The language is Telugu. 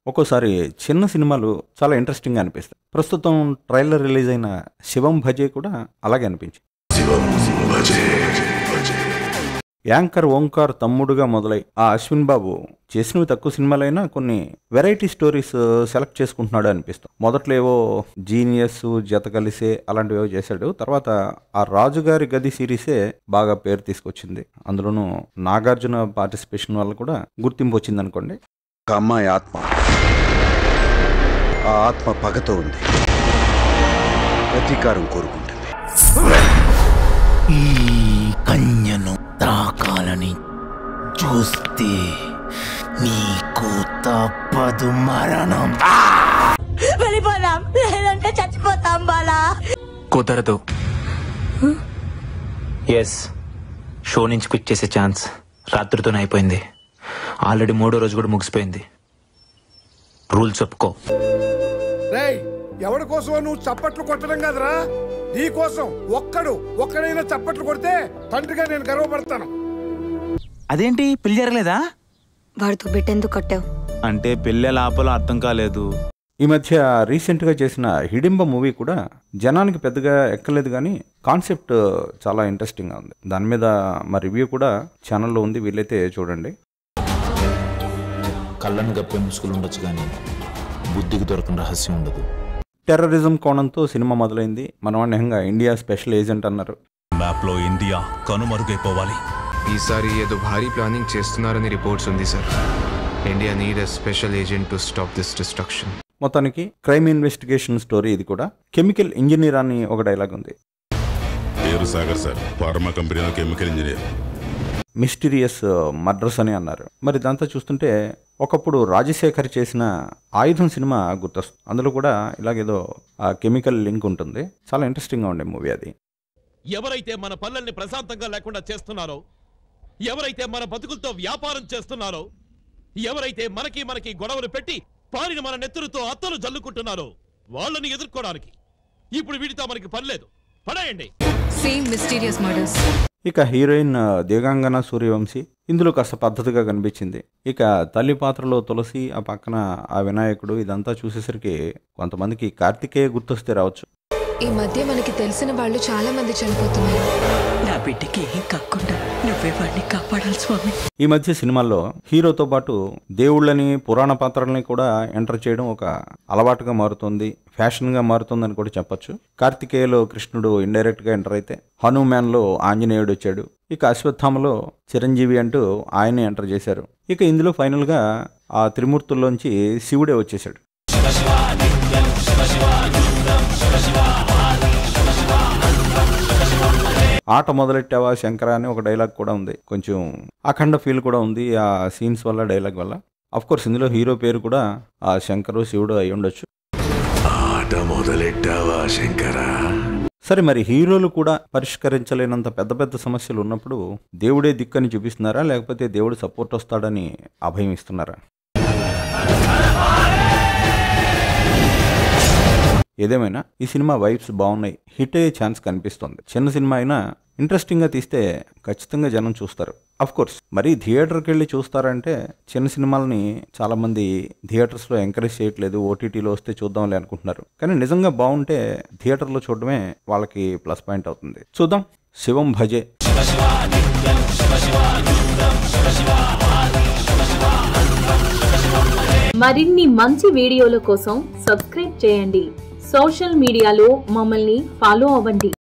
ఒక్కోసారి చిన్న సినిమాలు చాలా ఇంట్రెస్టింగ్గా అనిపిస్తాయి. ప్రస్తుతం ట్రైలర్ రిలీజ్ అయిన శివం భజే కూడా అలాగే అనిపించింది. యాంకర్ ఓంకార్ తమ్ముడుగా మొదలై ఆ అశ్విన్ బాబు చేసినవి తక్కువ సినిమాలైనా కొన్ని వెరైటీ స్టోరీస్ సెలెక్ట్ చేసుకుంటున్నాడు అనిపిస్తాం. మొదట్లో ఏవో జీనియస్, జత కలిసే అలాంటివి ఏవో చేశాడు. తర్వాత ఆ రాజుగారి గది సిరీసే బాగా పేరు తీసుకొచ్చింది. అందులోనూ నాగార్జున పార్టిసిపేషన్ వల్ల కూడా గుర్తింపు వచ్చింది అనుకోండి. ఒక అమ్మాయి ఆత్మ, ఆ ఆత్మ పగతో ఉంది, ప్రతీకారం కోరుకుంటుంది. ఈ కన్యను తాకాలని చూస్తే నీకు తప్పదు మరణం. వెళ్ళిపోదాం, లేదంటే చచ్చిపోతాం బాలా. కుదరదు. ఎస్, షో నుంచి క్విట్ చేసే ఛాన్స్ రాత్రితోనే అయిపోయింది. ఆల్రెడీ 3వ రోజు కూడా ముగిసిపోయింది. రూల్స్ ఒప్పుకో. ఎవరి కోసమో నువ్వు చప్పట్లు కొట్టడం కదరా, నీ కోసం ఒక్కడైనా చప్పట్లు కొడితే తండ్రిగా నేను గర్వపడతాను. అదేంటి పెళ్లి జరగలేదా? వాడితో బిడ్డెందుకు కట్టావు అంటే పెళ్ళే లాపలో అర్థం కాలేదు. ఈ మధ్య రీసెంట్గా చేసిన హిడింబ మూవీ కూడా జనానికి పెద్దగా ఎక్కలేదు, కానీ కాన్సెప్ట్ చాలా ఇంట్రెస్టింగ్గా ఉంది. దాని మీద మా రివ్యూ కూడా ఛానల్లో ఉంది, వీలైతే చూడండి. కళ్ళను గప్పే ముసుగులు ఉండొచ్చు కానీ బుద్ధికి దొరకని రహస్యం ఉండదు. టెర్రరిజం కోణంతో సినిమా మొదలైంది. మనవాణ్యంగా ఇండియా స్పెషల్ ఏజెంట్ అన్నారు. మ్యాప్లో ఇండియా కనుమరుగైపోవాలి. ఈసారి ఏదో భారీ ప్లానింగ్ చేస్తున్నారని రిపోర్ట్స్ ఉంది sir. India need a special agent to stop this destruction. మొత్తానికి క్రైమ్ ఇన్వెస్టిగేషన్ స్టోరీ ఇది కూడా. కెమికల్ ఇంజనీర్ అని ఒక డైలాగ్ ఉంది. పేరు సాగర్ సార్, ఫార్మా కంపెనీలో కెమికల్ ఇంజనీర్. మిస్టీరియస్ మర్డర్స్ అని అన్నారు. మరి ఇదంతా చూస్తుంటే ఒకప్పుడు రాజశేఖర్ చేసిన ఆయుధం సినిమా గుర్తొస్తుంది. అందులో కూడా ఇలాగేదో ఆ కెమికల్ లింక్ ఉంటుంది. చాలా ఇంట్రెస్టింగ్గా ఉండే మూవీ అది. ఎవరైతే మన పనుల్ని ప్రశాంతంగా లేకుండా చేస్తున్నారో, ఎవరైతే మన బతుకులతో వ్యాపారం చేస్తున్నారో, ఎవరైతే మనకి గొడవలు పెట్టి పారిన మన నెత్తురుతో అత్తలు జల్లుకుంటున్నారో వాళ్ళని ఎదుర్కోవడానికి ఇప్పుడు వీటితో మనకి పనిలేదు. పడేయండి. Same mysterious murders. ఇక హీరోయిన్ దేగాంగన సూర్యవంశీ ఇందులో కాస్త పద్ధతిగా కనిపించింది. ఇక తల్లి పాత్రలో తులసి, ఆ పక్కన ఆ వినాయకుడు, ఇదంతా చూసేసరికి కొంతమందికి కార్తికేయ గుర్తొస్తే రావచ్చు. ఈ మధ్య మనకి తెలిసిన వాళ్ళు చాలా మంది చనిపోతున్నారు. నా బిడ్డకి ఏం కాకుండా నువ్వే వాడిని కాపాడాలి స్వామి. ఈ మధ్య సినిమాల్లో హీరోతో పాటు దేవుళ్ళని, పురాణ పాత్రల్ని కూడా ఎంటర్ చేయడం ఒక అలవాటుగా మారుతుంది, ఫ్యాషన్గా మారుతుందని కూడా చెప్పొచ్చు. కార్తికేయలో కృష్ణుడు ఇండైరెక్ట్గా ఎంటర్ అయితే, హనుమాన్లో ఆంజనేయుడు వచ్చాడు. ఇక అశ్వత్థామలో చిరంజీవి అంటూ ఆయనే ఎంటర్ చేశారు. ఇక ఇందులో ఫైనల్గా ఆ త్రిమూర్తుల్లోంచి శివుడే వచ్చేసాడు. ఆట మొదలెట్టావా శంకర అని ఒక డైలాగ్ కూడా ఉంది. కొంచెం అఖండ ఫీల్ కూడా ఉంది ఆ సీన్స్ వల్ల, డైలాగ్ వల్ల. అఫ్ కోర్స్ ఇందులో హీరో పేరు కూడా ఆ శంకరు, శివుడు అయి ఉండొచ్చు. ఆట మొదలెట్టావా శంకర. సరే, మరి హీరోలు కూడా పరిష్కరించలేనంత పెద్ద పెద్ద సమస్యలు ఉన్నప్పుడు దేవుడే దిక్కని చూపిస్తున్నారా, లేకపోతే దేవుడు సపోర్ట్ వస్తాడని అభయం ఇస్తున్నారా? ఏదేమైనా ఈ సినిమా వైబ్స్ బాగున్నాయి, హిట్ అయ్యే ఛాన్స్ కనిపిస్తుంది. చిన్న సినిమా అయినా ఇంట్రెస్టింగ్గా తీస్తే ఖచ్చితంగా జనం చూస్తారు. అఫ్ కోర్స్ మరి థియేటర్కి వెళ్ళి చూస్తారంటే చిన్న సినిమాలని చాలామంది థియేటర్స్లో ఎంకరేజ్ చేయట్లేదు, ఓటీటీలో వస్తే చూద్దాంలే అనుకుంటున్నారు. కానీ నిజంగా బాగుంటే థియేటర్లో చూడడమే వాళ్ళకి ప్లస్ పాయింట్ అవుతుంది. చూద్దాం. శివం భజే. మరిన్ని మంచి వీడియోల కోసం సబ్స్క్రైబ్ చేయండి. సోషల్ మీడియాలో మమ్మల్ని ఫాలో అవ్వండి.